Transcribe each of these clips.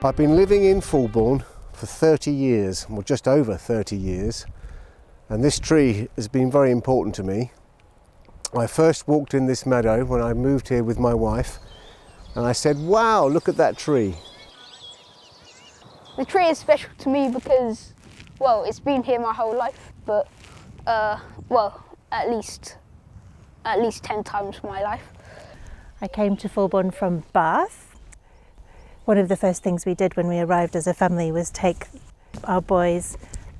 I've been living in Fulbourn for 30 years, or just over 30 years, and this tree has been very important to me. I first walked in this meadow when I moved here with my wife, and I said, wow, look at that tree. The tree is special to me because, well, it's been here my whole life, but, well, at least 10 times my life. I came to Fulbourn from Bath. One of the first things we did when we arrived as a family was take our boys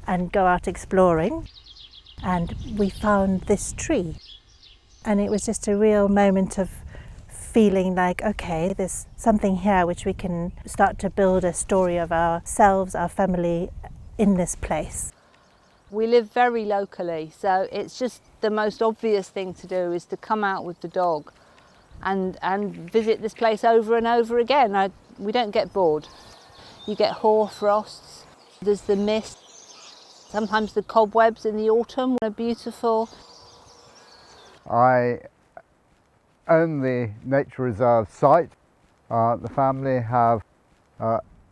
and go out exploring, and we found this tree. And it was just a real moment of feeling like, okay, there's something here which we can start to build a story of ourselves, our family, in this place. We live very locally, so it's just the most obvious thing to do is to come out with the dog and visit this place over and over again. We don't get bored. You get hoarfrosts, there's the mist, sometimes the cobwebs in the autumn are beautiful. I own the nature reserve site. The family have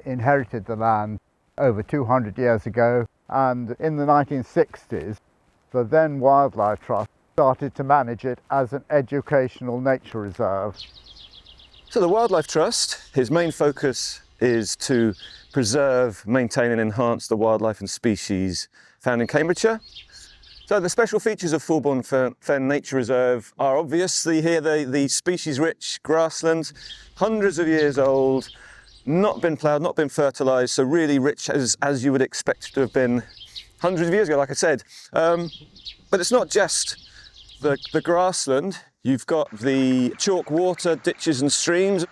inherited the land over 200 years ago, and in the 1960s the then Wildlife Trust started to manage it as an educational nature reserve. So the Wildlife Trust, his main focus is to preserve, maintain and enhance the wildlife and species found in Cambridgeshire. So the special features of Fulbourn Fen Nature Reserve are obviously here the species-rich grassland, hundreds of years old, not been ploughed, not been fertilised, so really rich as you would expect to have been hundreds of years ago, like I said. But it's not just the grassland. You've got the chalk water, ditches and streams,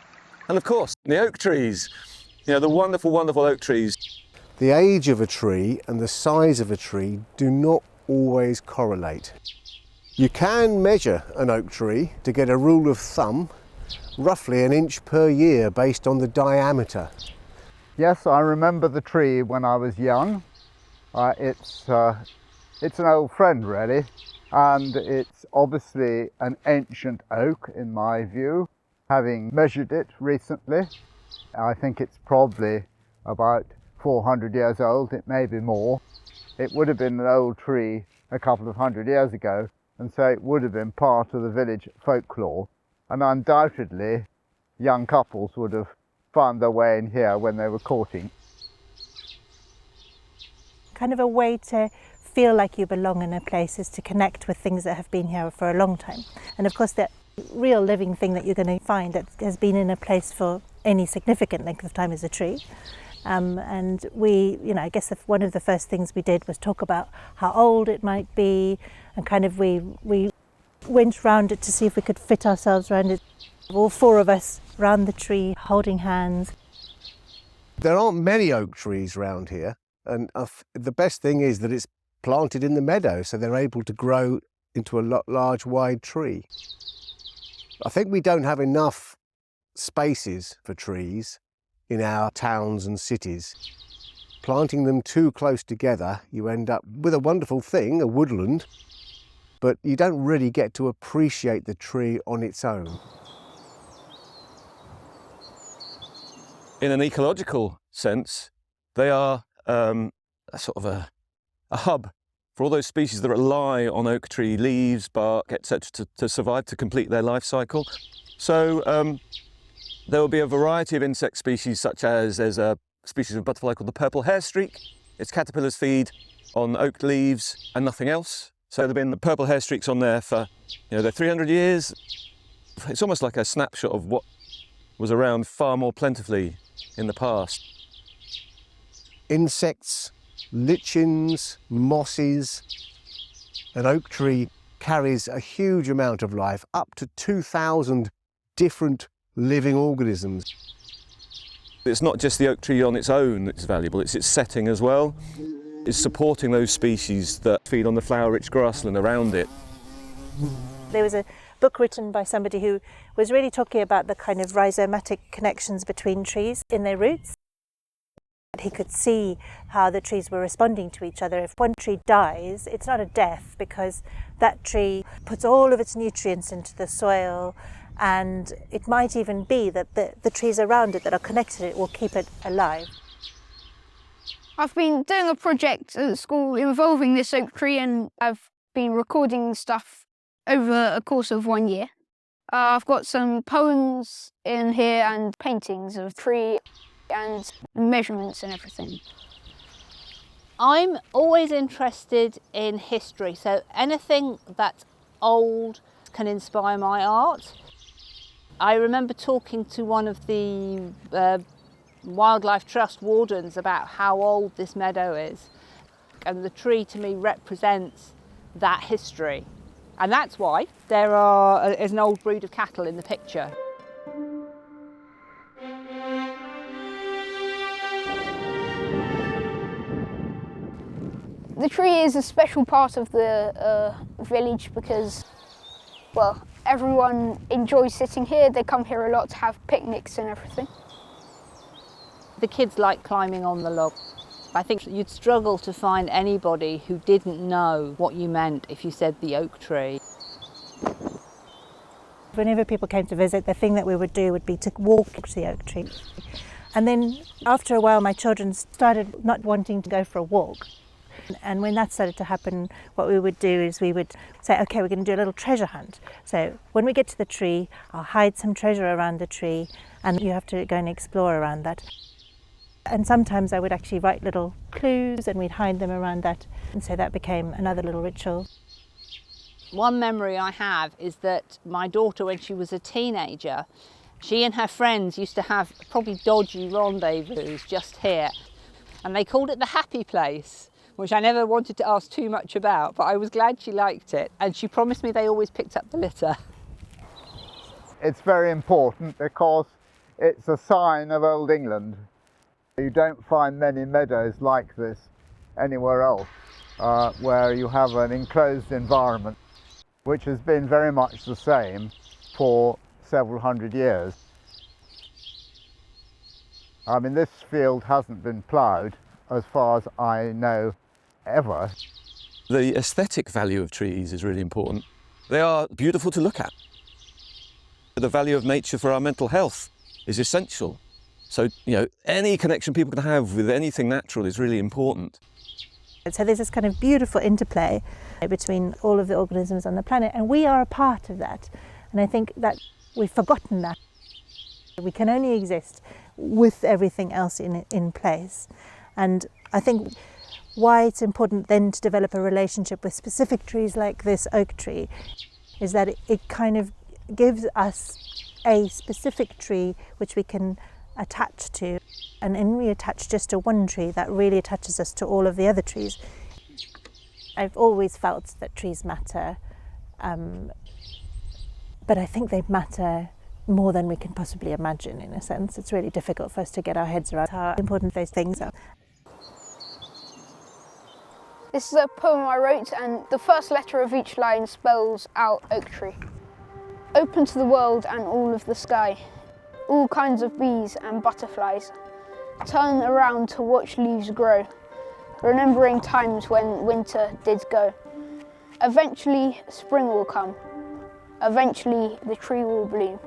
and of course the oak trees. You know, the wonderful, wonderful oak trees. The age of a tree and the size of a tree do not always correlate. You can measure an oak tree to get a rule of thumb, roughly an inch per year based on the diameter. Yes, I remember the tree when I was young. It's an old friend really, and it's obviously an ancient oak in my view. Having measured it recently, I think it's probably about 400 years old, it may be more. It would have been an old tree a couple of hundred years ago, and so it would have been part of the village folklore. And undoubtedly, young couples would have found their way in here when they were courting. Kind of a way to feel like you belong in a place is to connect with things that have been here for a long time. And of course, the real living thing that you're going to find that has been in a place for any significant length of time is a tree. And we, I guess one of the first things we did was talk about how old it might be, and kind of we went round it to see if we could fit ourselves around it. All four of us round the tree, holding hands. There aren't many oak trees around here, and the best thing is that it's planted in the meadow, so they're able to grow into a large, wide tree. I think we don't have enough spaces for trees in our towns and cities. Planting them too close together, you end up with a wonderful thing, a woodland, but you don't really get to appreciate the tree on its own. In an ecological sense, they are a sort of a hub for all those species that rely on oak tree leaves, bark, etc. to survive, to complete their life cycle. So there will be a variety of insect species, such as there's a species of butterfly called the purple hairstreak. Its caterpillars feed on oak leaves and nothing else. So there have been the purple hairstreaks on there for, they're 300 years. It's almost like a snapshot of what was around far more plentifully in the past. Insects, lichens, mosses. An oak tree carries a huge amount of life, up to 2,000 different living organisms. It's not just the oak tree on its own that's valuable, it's its setting as well. It's supporting those species that feed on the flower-rich grassland around it. There was a book written by somebody who was really talking about the kind of rhizomatic connections between trees in their roots. He could see how the trees were responding to each other. If one tree dies, it's not a death, because that tree puts all of its nutrients into the soil and it might even be that the trees around it that are connected to it will keep it alive. I've been doing a project at school involving this oak tree, and I've been recording stuff over a course of 1 year. I've got some poems in here and paintings of the tree and measurements and everything. I'm always interested in history, so anything that's old can inspire my art. I remember talking to one of the Wildlife Trust wardens about how old this meadow is, and the tree to me represents that history, and that's why there's an old breed of cattle in the picture. The tree is a special part of the village because, well, everyone enjoys sitting here. They come here a lot to have picnics and everything. The kids like climbing on the log. I think you'd struggle to find anybody who didn't know what you meant if you said the oak tree. Whenever people came to visit, the thing that we would do would be to walk to the oak tree. And then after a while, my children started not wanting to go for a walk. And when that started to happen, what we would do is we would say, okay, we're going to do a little treasure hunt. So when we get to the tree, I'll hide some treasure around the tree, and you have to go and explore around that. And sometimes I would actually write little clues and we'd hide them around that. And so that became another little ritual. One memory I have is that my daughter, when she was a teenager, she and her friends used to have probably dodgy rendezvous just here. And they called it the happy place, which I never wanted to ask too much about, but I was glad she liked it. And she promised me they always picked up the litter. It's very important because it's a sign of Old England. You don't find many meadows like this anywhere else, where you have an enclosed environment, which has been very much the same for several hundred years. I mean, this field hasn't been ploughed, as far as I know, ever. The aesthetic value of trees is really important. They are beautiful to look at. The value of nature for our mental health is essential. So, any connection people can have with anything natural is really important. So there's this kind of beautiful interplay between all of the organisms on the planet, and we are a part of that. And I think that we've forgotten that. We can only exist with everything else in place. And I think why it's important then to develop a relationship with specific trees like this oak tree is that it kind of gives us a specific tree which we can attach to, and when we attach just to one tree, that really attaches us to all of the other trees. I've always felt that trees matter, but I think they matter more than we can possibly imagine. In a sense, it's really difficult for us to get our heads around how important those things are. This is a poem I wrote, and the first letter of each line spells out oak tree. Open to the world and all of the sky, all kinds of bees and butterflies. Turn around to watch leaves grow, remembering times when winter did go. Eventually spring will come, eventually the tree will bloom.